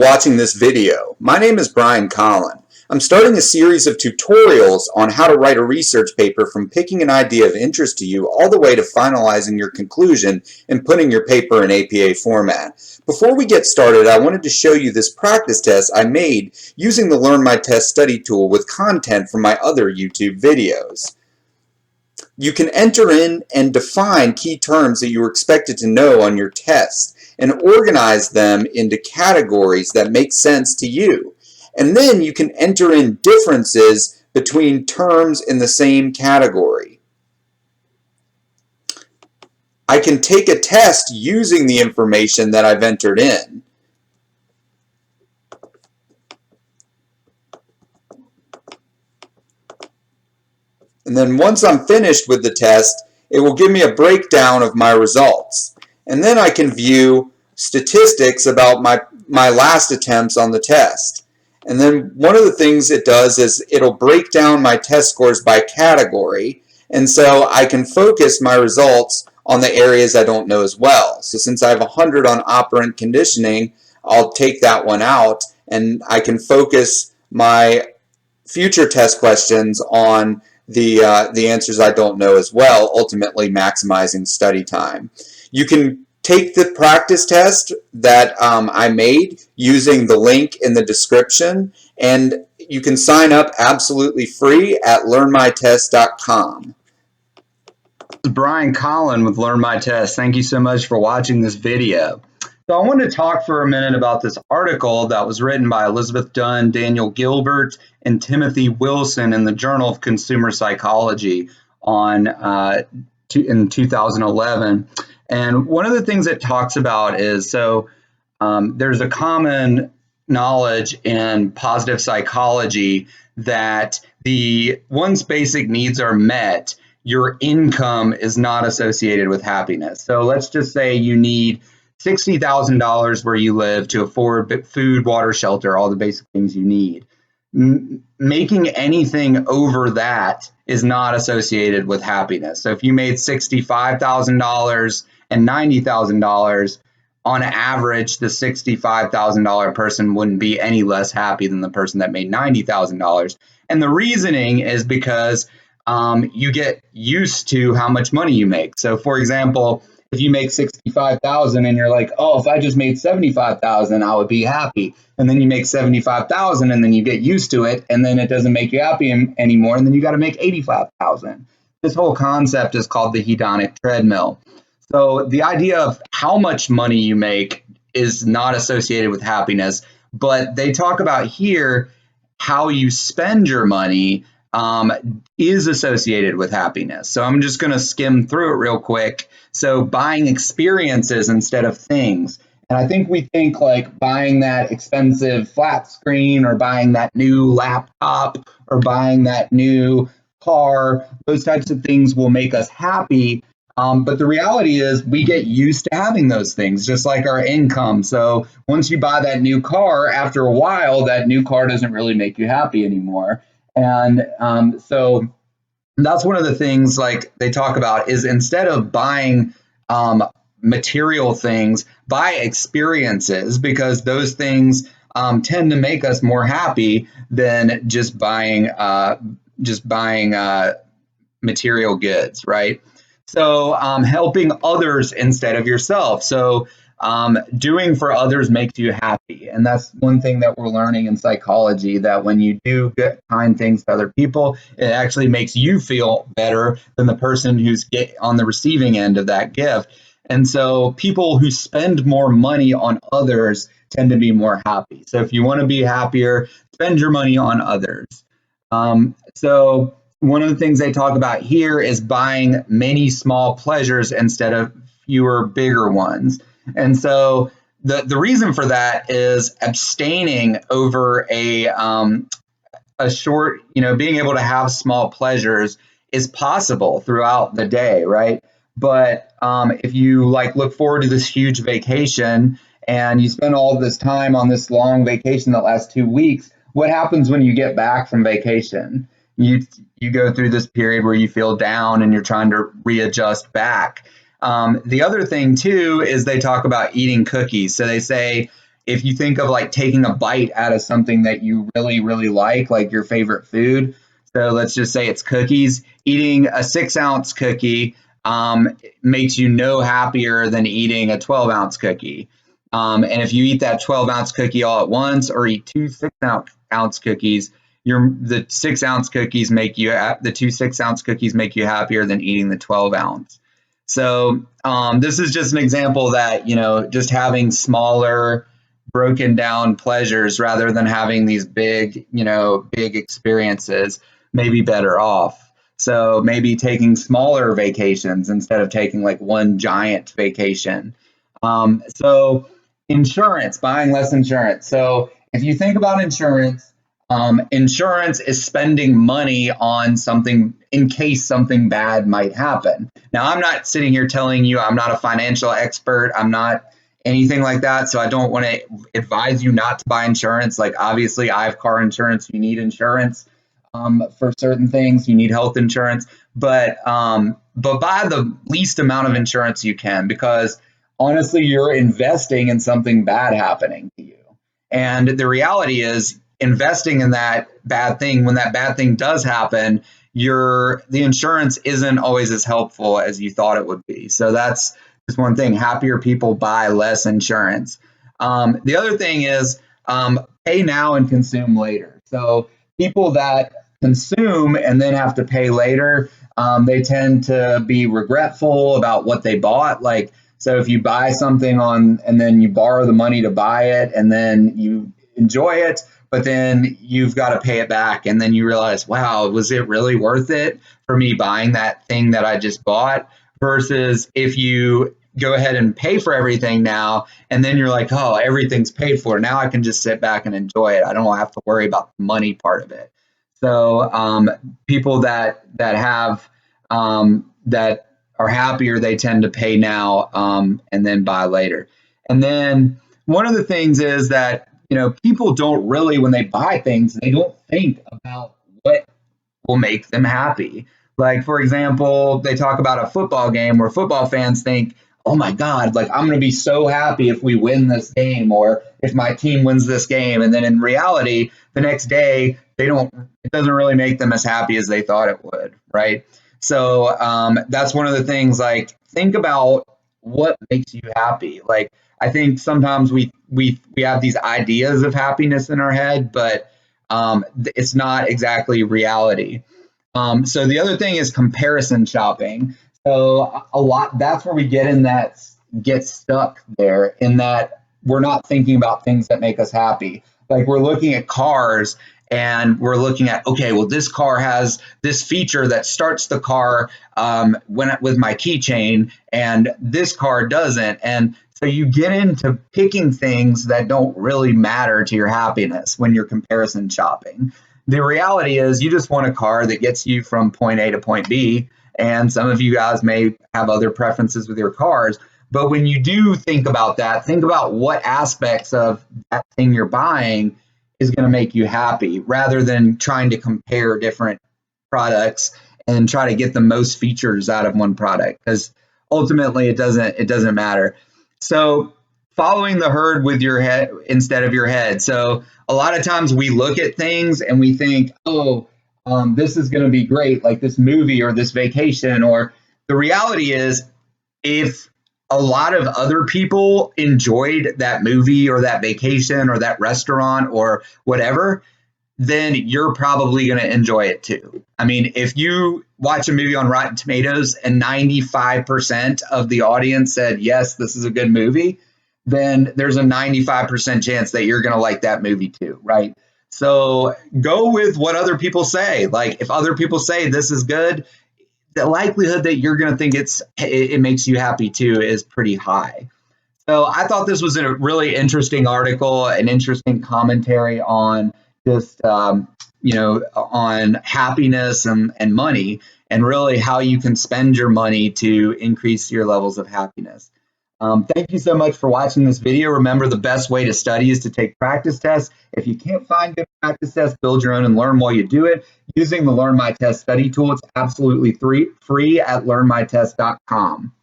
watching this video. My name is Brian Collin. I'm starting a series of tutorials on how to write a research paper from picking an idea of interest to you all the way to finalizing your conclusion and putting your paper in APA format. Before we get started, I wanted to show you this practice test I made using the Learn My Test study tool with content from my other YouTube videos. You can enter in and define key terms that you are expected to know on your test and organize them into categories that make sense to you. And then you can enter in differences between terms in the same category. I can take a test using the information that I've entered in. And then once I'm finished with the test, it will give me a breakdown of my results. And then I can view statistics about my last attempts on the test. And then one of the things it does is it'll break down my test scores by category. And so I can focus my results on the areas I don't know as well. So since I have 100 on operant conditioning, I'll take that one out and I can focus my future test questions on the answers I don't know as well, ultimately maximizing study time. You can take the practice test that I made using the link in the description, and you can sign up absolutely free at learnmytest.com. This is Brian Collin with Learn My Test. Thank you so much for watching this video. So I want to talk for a minute about this article that was written by Elizabeth Dunn, Daniel Gilbert, and Timothy Wilson in the Journal of Consumer Psychology in 2011. And one of the things it talks about is, there's a common knowledge in positive psychology that once basic needs are met, your income is not associated with happiness. So let's just say you need $60,000 where you live to afford food, water, shelter, all the basic things you need. Making anything over that is not associated with happiness. So if you made $65,000 and $90,000, on average, the $65,000 person wouldn't be any less happy than the person that made $90,000. And the reasoning is because you get used to how much money you make. So for example, if you make $65,000 and you're like, oh, if I just made $75,000, I would be happy. And then you make $75,000 and then you get used to it and then it doesn't make you happy anymore. And then you got to make $85,000. This whole concept is called the hedonic treadmill. So the idea of how much money you make is not associated with happiness, but they talk about here how you spend your money is associated with happiness. So I'm just going to skim through it real quick. So buying experiences instead of things. And I think we think like buying that expensive flat screen or buying that new laptop or buying that new car, those types of things will make us happy. But the reality is we get used to having those things, just like our income. So once you buy that new car, after a while, that new car doesn't really make you happy anymore. And so that's one of the things like they talk about is instead of buying material things, buy experiences, because those things tend to make us more happy than just buying material goods, right? So helping others instead of yourself. So doing for others makes you happy. And that's one thing that we're learning in psychology, that when you do kind things to other people, it actually makes you feel better than the person who's on the receiving end of that gift. And so people who spend more money on others tend to be more happy. So if you want to be happier, spend your money on others. So one of the things they talk about here is buying many small pleasures instead of fewer bigger ones. And so the reason for that is abstaining over a short, being able to have small pleasures is possible throughout the day, right? But if you look forward to this huge vacation and you spend all this time on this long vacation that lasts 2 weeks, what happens when you get back from vacation? You go through this period where you feel down and you're trying to readjust back. The other thing too is they talk about eating cookies. So they say if you think of like taking a bite out of something that you really, really like your favorite food. So let's just say it's cookies. Eating a 6-ounce cookie makes you no happier than eating a 12-ounce cookie. And if you eat that 12-ounce cookie all at once, or eat two 6-ounce cookies, the 6-ounce cookies make you the two 6-ounce cookies make you happier than eating the 12-ounce. So this is just an example that, just having smaller, broken down pleasures rather than having these big, big experiences may be better off. So maybe taking smaller vacations instead of taking like one giant vacation. So insurance, buying less insurance. So if you think about insurance, insurance is spending money on something in case something bad might happen. Now, I'm not sitting here telling you, I'm not a financial expert. I'm not anything like that. So I don't want to advise you not to buy insurance. Like, obviously, I have car insurance. You need insurance for certain things. You need health insurance, but buy the least amount of insurance you can, because honestly, you're investing in something bad happening to you. And the reality is, investing in that bad thing, when that bad thing does happen, the insurance isn't always as helpful as you thought it would be. So that's just one thing. Happier people buy less insurance. The other thing is pay now and consume later. So people that consume and then have to pay later, they tend to be regretful about what they bought. Like, so if you buy something and then you borrow the money to buy it, and then you enjoy it, but then you've got to pay it back, and then you realize, wow, was it really worth it for me buying that thing that I just bought? Versus if you go ahead and pay for everything now, and then you're like, oh, everything's paid for. Now I can just sit back and enjoy it. I don't have to worry about the money part of it. So people that have that are happier, they tend to pay now and then buy later. And then one of the things is that, people don't really, when they buy things, they don't think about what will make them happy. Like, for example, they talk about a football game where football fans think, oh my God, like, I'm going to be so happy if we win this game, or if my team wins this game. And then in reality, the next day, it doesn't really make them as happy as they thought it would, right? So that's one of the things, like, think about what makes you happy. Like, I think sometimes we have these ideas of happiness in our head, but it's not exactly reality. So the other thing is comparison shopping. So that's where we get stuck there, in that we're not thinking about things that make us happy. Like, we're looking at cars and we're looking at, okay, well, this car has this feature that starts the car with my keychain, and this car doesn't. And so you get into picking things that don't really matter to your happiness when you're comparison shopping. The reality is, you just want a car that gets you from point A to point B. And some of you guys may have other preferences with your cars. But when you do think about that, think about what aspects of that thing you're buying is going to make you happy, rather than trying to compare different products and try to get the most features out of one product, because ultimately it doesn't matter. So following the herd with your head instead of your head. So a lot of times we look at things and we think, oh, this is going to be great, like this movie or this vacation. Or the reality is, if a lot of other people enjoyed that movie or that vacation or that restaurant or whatever, then you're probably going to enjoy it too. I mean, if you watch a movie on Rotten Tomatoes and 95% of the audience said, yes, this is a good movie, then there's a 95% chance that you're going to like that movie too, right? So go with what other people say. Like, if other people say this is good, the likelihood that you're going to think it makes you happy too is pretty high. So I thought this was a really interesting article, an interesting commentary on just on happiness and money, and really how you can spend your money to increase your levels of happiness. Thank you so much for watching this video. Remember, the best way to study is to take practice tests. If you can't find good practice tests, build your own and learn while you do it using the Learn My Test study tool. It's absolutely free at learnmytest.com.